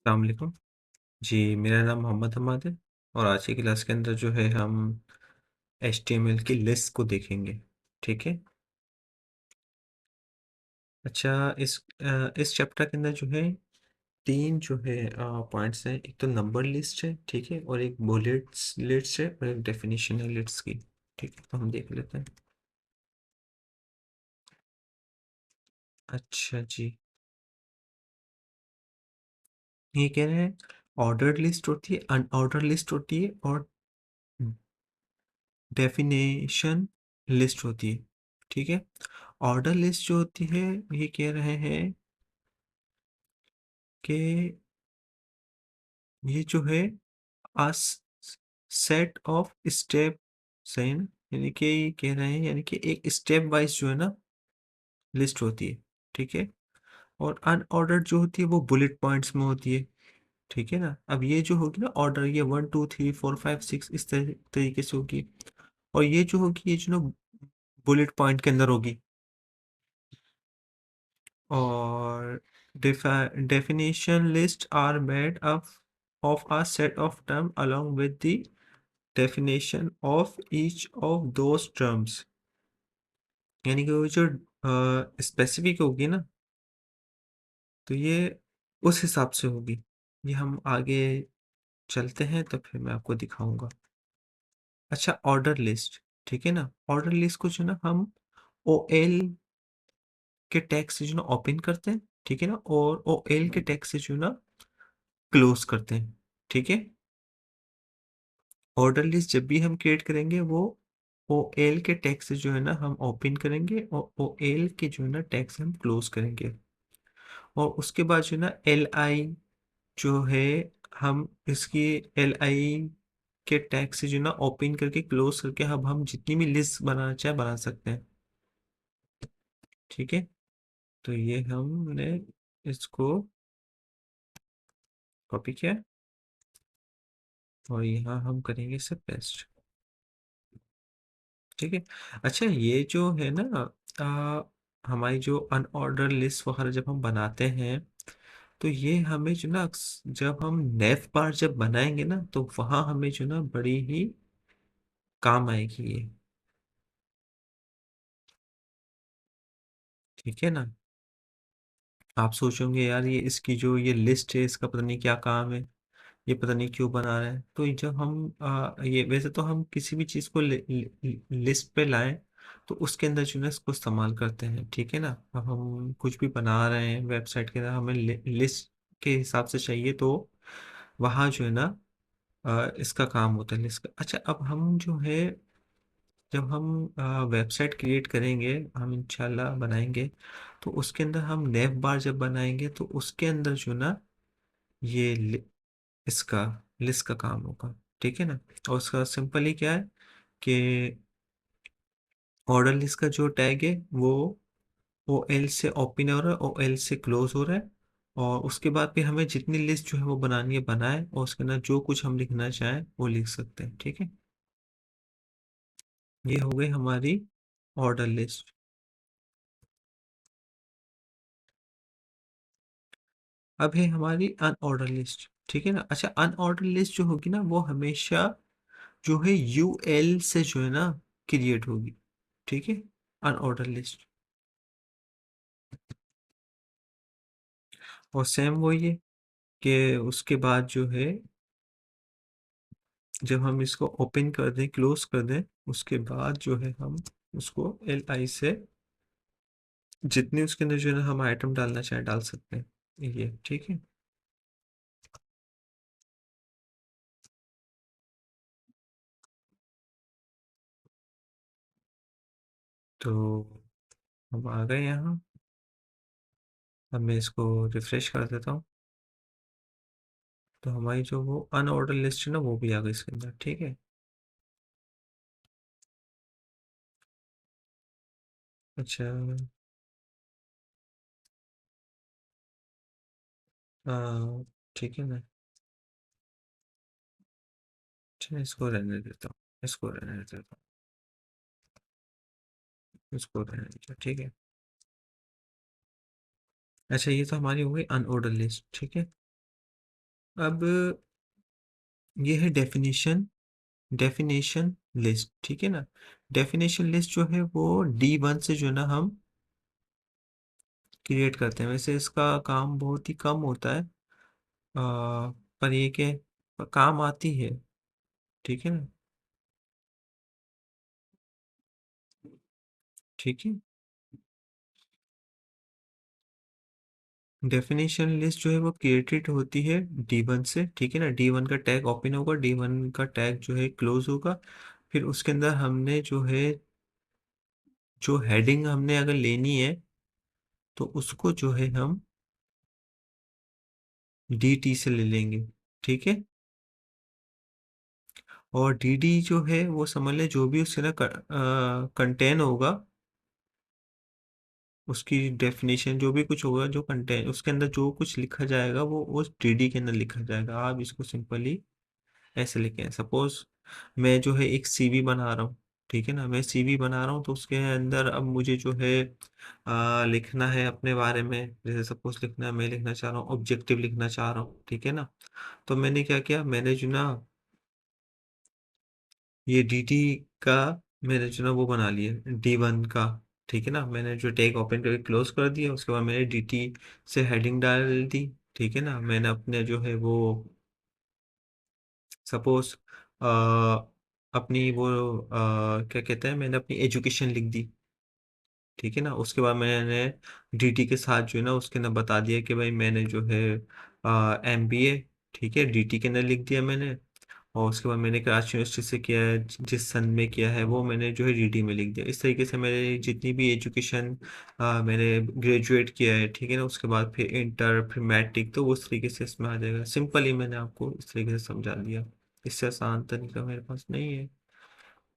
अस्सलाम वालेकुम। जी, मेरा नाम मोहम्मद हमाद है और आज की क्लास के अंदर जो है हम एचटीएमएल की लिस्ट को देखेंगे। ठीक है? अच्छा, इस चैप्टर के अंदर जो है 3 जो है पॉइंट्स हैं। एक तो नंबर लिस्ट है, ठीक है? और एक बुलेट्स लिस्ट है और एक डेफिनिशन है लिस्ट्स की। ठीक है? तो हम देख लेते हैं। अच्छा जी, ये कह रहे हैं ऑर्डर्ड लिस्ट होती है, अनऑर्डर्ड लिस्ट होती है और डेफिनेशन लिस्ट होती है। ठीक है? ऑर्डर लिस्ट जो होती है, ये कह रहे हैं कि ये जो है आ सेट ऑफ स्टेप, सही ना? यानी कि ये कह रहे हैं, यानी कि एक स्टेप वाइज जो है ना लिस्ट होती है। ठीक है? और अनऑर्डर्ड जो होती है वो बुलेट पॉइंट्स में होती है। ठीक है ना? अब ये जो होगी ना ऑर्डर, ये 1 2 3 4 5 6 इस तरीके से होगी। और ये जो होगी, ये जो ना बुलेट पॉइंट के अंदर होगी। और definition lists are made up of a set of terms along with the definition of each of those terms। यानी कि वो जो स्पेसिफिक होगी ना, तो ये उस हिसाब से होगी। ये हम आगे चलते हैं तो फिर मैं आपको दिखाऊंगा। अच्छा, ऑर्डर लिस्ट, ठीक है ना? ऑर्डर लिस्ट को जो ना हम ओ एल के टैग से जो ना ओपन करते हैं, ठीक है ना? और ओ एल के टैग से जो ना क्लोज करते हैं। ठीक है? ऑर्डर लिस्ट जब भी हम क्रिएट करेंगे वो ओ एल के टैग से जो है ना हम ओपन करेंगे और ओ एल के जो है ना टैग से हम क्लोज करेंगे। और उसके बाद जो है ना एल आई जो है, हम इसकी एल आई के टैग से जो है ना ओपन करके क्लोज करके हम जितनी भी लिस्ट बनाना चाहे बना सकते हैं। ठीक है? तो ये हमने इसको कॉपी किया और यहाँ हम करेंगे इसे पेस्ट। ठीक है? अच्छा, ये जो है ना हमारी जो अनऑर्डर लिस्ट वगैरह जब हम बनाते हैं, तो ये हमें जो ना जब हम नेव बार जब बनाएंगे ना, तो वहाँ हमें जो ना बड़ी ही काम आएगी ये। ठीक है ना? आप सोचोगे यार, ये इसकी जो ये लिस्ट है इसका पता नहीं क्या काम है, ये पता नहीं क्यों बना रहा है। तो ये जब हम ये वैसे तो हम किसी भी चीज़ को लिस्ट पे लाएं तो उसके अंदर जो है ना इसको इस्तेमाल करते हैं। ठीक है ना? अब हम कुछ भी बना रहे हैं वेबसाइट के अंदर, हमें लिस्ट के हिसाब से चाहिए तो वहाँ जो है ना इसका काम होता है लिस्ट का। अच्छा, अब हम जो है जब हम वेबसाइट क्रिएट करेंगे, हम इंशाल्लाह बनाएंगे, तो उसके अंदर हम नेव बार जब बनाएंगे तो उसके अंदर जो ना ये इसका लिस्ट का काम होगा। ठीक है ना? और उसका सिंपली क्या है कि ऑर्डर लिस्ट का जो टैग है वो ओ एल से ओपन हो रहा है, ओ एल से क्लोज हो रहा है। और उसके बाद फिर हमें जितनी लिस्ट जो है वो बनानी है बनाए, और उसके अंदर जो कुछ हम लिखना चाहें वो लिख सकते हैं। ठीक है? ये हो गई हमारी ऑर्डर लिस्ट। अब है हमारी अनऑर्डर लिस्ट। ठीक है ना? अच्छा, अनऑर्डर लिस्ट जो होगी ना वो हमेशा जो है यूएल से जो है ना क्रिएट होगी। ठीक है? Unordered list. और सेम वही है कि उसके बाद जो है जब हम इसको ओपन कर दें क्लोज कर दें, उसके बाद जो है हम उसको एल आई से जितनी उसके अंदर जो है ना हम आइटम डालना चाहें डाल सकते हैं। ये ठीक है? तो हम आ गए यहाँ। अब मैं इसको रिफ्रेश कर देता हूँ, तो हमारी जो वो अनऑर्डर लिस्ट है ना वो भी आ गई इसके अंदर। ठीक है? अच्छा, ठीक है ना? अच्छा, इसको रहने देता हूँ, इसको रहने देता हूँ, इसको रहने देता हूँ। ठीक है? अच्छा, ये तो हमारी हो गई अनऑर्डर लिस्ट। ठीक है? अब ये है डेफिनेशन लिस्ट, ठीक है ना। डेफिनेशन लिस्ट जो है वो D1 से जो है ना हम क्रिएट करते हैं। वैसे इसका काम बहुत ही कम होता है, पर ये के काम आती है, ठीक है ना। ठीक है, डेफिनेशन लिस्ट जो है वो क्रिएटेड होती है D1 से, ठीक है ना। D1 का टैग ओपन होगा, D1 का टैग जो है क्लोज होगा। फिर उसके अंदर हमने जो है, जो हेडिंग हमने अगर लेनी है तो उसको जो है हम DT से ले लेंगे, ठीक है। और DD जो है वो समझ ले जो भी उसके ना कंटेन होगा, उसकी डेफिनेशन जो भी कुछ होगा, जो कंटेंट उसके अंदर जो कुछ लिखा जाएगा वो उस DD के अंदर लिखा जाएगा। आप इसको सिंपली ऐसे लिखें। सपोज मैं जो है एक CV बना रहा हूँ, ठीक है ना। मैं CV बना रहा हूँ तो उसके अंदर अब मुझे जो है लिखना है अपने बारे में। जैसे सपोज लिखना है, मैं लिखना चाह रहा हूँ, ऑब्जेक्टिव लिखना चाह रहा हूँ, ठीक है ना। तो मैंने क्या किया, मैंने जो ना ये DT का मैंने जो ना वो बना लिया D1 का, ठीक है ना। मैंने जो टैग ओपन करके क्लोज कर दिया, उसके बाद मैंने DT से हेडिंग डाल दी, ठीक है ना। मैंने अपने जो है वो सपोज अपनी वो क्या कहते हैं, मैंने अपनी एजुकेशन लिख दी, ठीक है ना। उसके बाद मैंने DT के साथ जो है ना उसके अंदर बता दिया कि भाई मैंने जो है MBA, ठीक है, DT के अंदर लिख दिया मैंने। और उसके बाद मैंने कराची यूनिवर्सिटी से किया है, जिस सन में किया है वो मैंने जो है DT में लिख दिया। इस तरीके से मेरे जितनी भी एजुकेशन मैंने ग्रेजुएट किया है, ठीक है ना। उसके बाद फिर इंटर, फिर मैट्रिक, तो उस तरीके से इसमें आ जाएगा। सिंपल ही मैंने आपको इस तरीके से समझा दिया, इससे आसान तरीका मेरे पास नहीं है।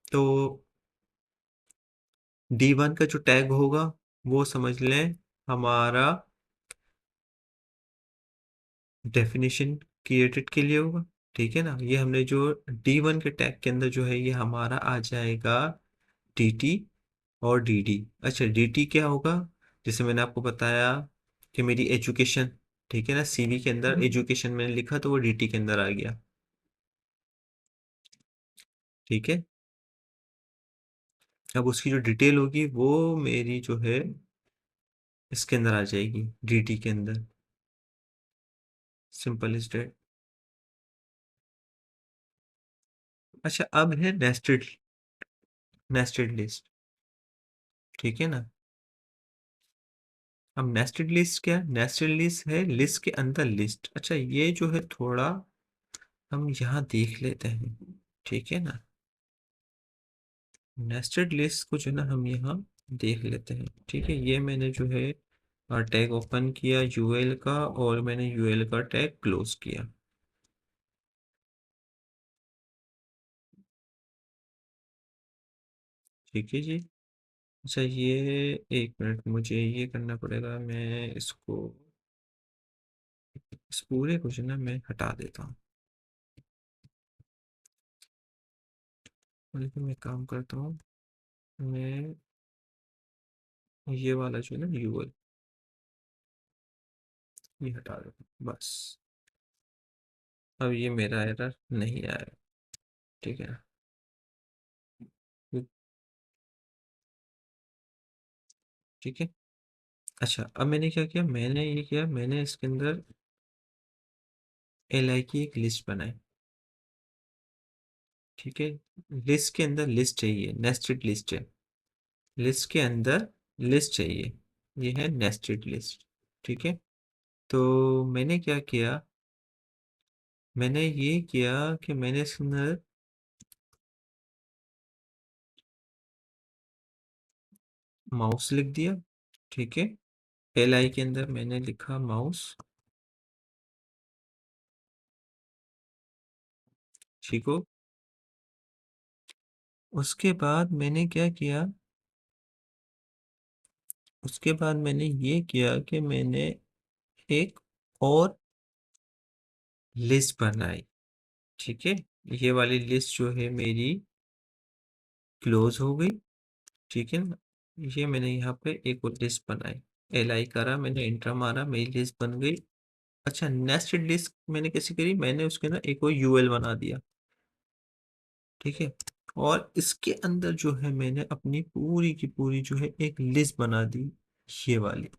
तो D1 का जो टैग होगा वो समझ लें हमारा डेफिनेशन क्रिएटेड के लिए होगा, ठीक है ना। ये हमने जो D1 के टैग के अंदर जो है ये हमारा आ जाएगा DT और DD। अच्छा, DT क्या होगा, जैसे मैंने आपको बताया कि मेरी एजुकेशन, ठीक है ना, CV के अंदर एजुकेशन मैंने लिखा तो वो DT के अंदर आ गया, ठीक है। अब उसकी जो डिटेल होगी वो मेरी जो है इसके अंदर आ जाएगी DT के अंदर। Simple is date. अच्छा, अब है नेस्टेड लिस्ट, ठीक है ना। अब नेस्टेड लिस्ट क्या है, नेस्टेड लिस्ट है लिस्ट के अंदर लिस्ट। अच्छा, ये जो है थोड़ा हम यहाँ देख लेते हैं, ठीक है ना। नेस्टेड लिस्ट को जो है ना हम यहाँ देख लेते हैं, ठीक है। ये मैंने जो है टैग ओपन किया UL का, और मैंने UL का टैग क्लोज किया, ठीक है जी। अच्छा, ये एक मिनट, मुझे ये करना पड़ेगा, मैं इसको इस पूरे को जो है ना मैं हटा देता हूँ। लेकिन मैं काम करता हूँ, मैं ये वाला जो है ना UL ये हटा देता हूँ बस। अब ये मेरा एरर नहीं आया, ठीक है। ठीक है। अच्छा, अब मैंने क्या किया, मैंने ये किया, मैंने इसके अंदर LI की एक लिस्ट बनाई, ठीक है। लिस्ट के अंदर लिस्ट चाहिए, नेस्टेड लिस्ट है। लिस्ट के अंदर लिस्ट चाहिए, ये है नेस्टेड लिस्ट, ठीक है। तो मैंने क्या किया, मैंने ये किया कि मैंने इसके अंदर माउस लिख दिया, ठीक है। LI के अंदर मैंने लिखा माउस, ठीक हो। उसके बाद मैंने क्या किया, उसके बाद मैंने ये किया कि मैंने एक और लिस्ट बनाई, ठीक है। ये वाली लिस्ट जो है मेरी क्लोज हो गई, ठीक है ना। ये मैंने यहाँ पे एक और लिस्ट बनाई, LI करा, मैंने इंटर मारा, मेरी लिस्ट बन गई। अच्छा, नेस्टेड लिस्ट मैंने कैसे करी, मैंने उसके अंदर एक और यूएल बना दिया, ठीक है। और इसके अंदर जो है मैंने अपनी पूरी की पूरी जो है एक लिस्ट बना दी, ये वाली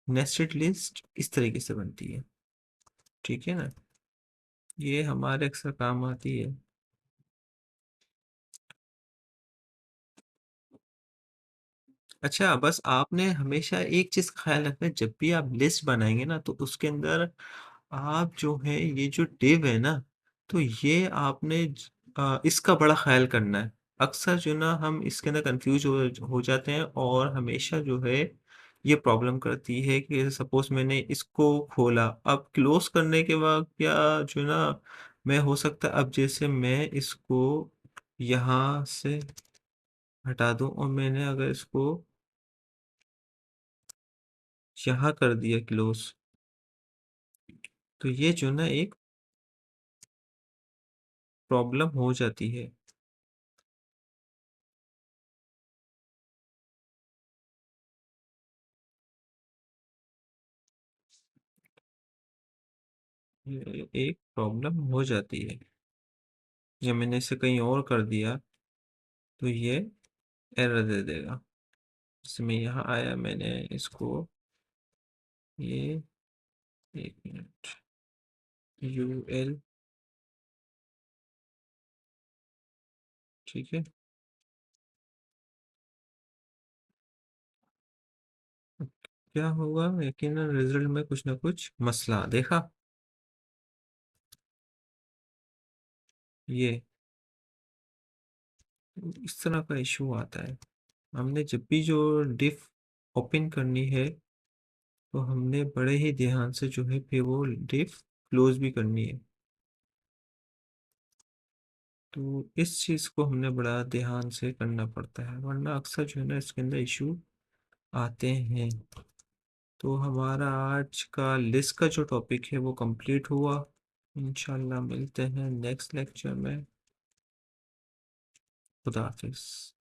नेस्टेड लिस्ट इस तरीके से बनती है, ठीक है ना। ये हमारे अक्सर काम आती है। अच्छा, बस आपने हमेशा एक चीज का ख्याल रखना है, जब भी आप लिस्ट बनाएंगे ना तो उसके अंदर आप जो है ये जो डिव है ना, तो ये आपने इसका बड़ा ख्याल करना है। अक्सर जो ना हम इसके अंदर कंफ्यूज हो जाते हैं, और हमेशा जो है ये प्रॉब्लम करती है कि सपोज मैंने इसको खोला, अब क्लोज करने के बाद क्या जो ना, मैं हो सकता है अब जैसे मैं इसको यहाँ से हटा दूं, और मैंने अगर इसको यहाँ कर दिया क्लोज, तो ये जो ना एक प्रॉब्लम हो जाती है। ये एक प्रॉब्लम हो जाती है, या मैंने इसे कहीं और कर दिया तो ये एरर दे देगा। जैसे मैं यहाँ आया, मैंने इसको ये, एक मिनट, यू एल, ठीक है। क्या होगा, यकीनन रिजल्ट में कुछ ना कुछ मसला देखा, ये इस तरह का इशू आता है। हमने जब भी जो डिफ ओपन करनी है, तो हमने बड़े ही ध्यान से जो है फिर वो डिफ क्लोज भी करनी है। तो इस चीज़ को हमने बड़ा ध्यान से करना पड़ता है, वरना अक्सर जो है ना इसके अंदर इशू आते हैं। तो हमारा आज का लिस्ट का जो टॉपिक है वो कंप्लीट हुआ। इंशाल्लाह मिलते हैं नेक्स्ट लेक्चर में। खुदा हाफिज।